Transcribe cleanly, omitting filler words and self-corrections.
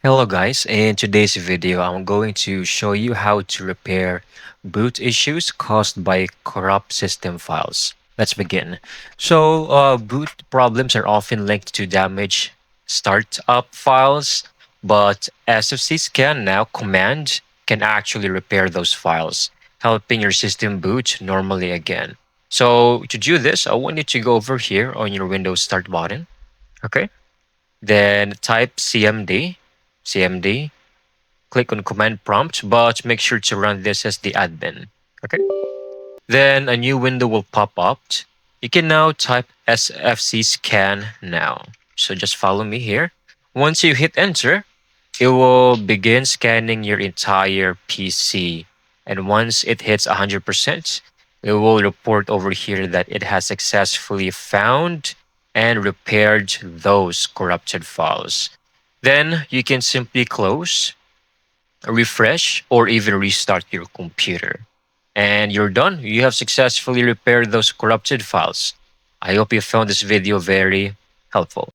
Hello guys, in today's video I'm going to show you how to repair boot issues caused by corrupt system files. Let's begin. Boot problems are often linked to damaged startup files, but SFC Scan Now command can actually repair those files, helping your system boot normally again. So to do this, I want you to go over here on your Windows Start button, okay? Then type cmd, click on command prompt, but make sure to run this as the admin. Okay. Then a new window will pop up. You can now type sfc scan now. So just follow me here. Once you hit enter, it will begin scanning your entire PC. And once it hits 100%, it will report over here that it has successfully found and repaired those corrupted files. Then you can simply close, refresh, or even restart your computer. And you're done. You have successfully repaired those corrupted files. I hope you found this video very helpful.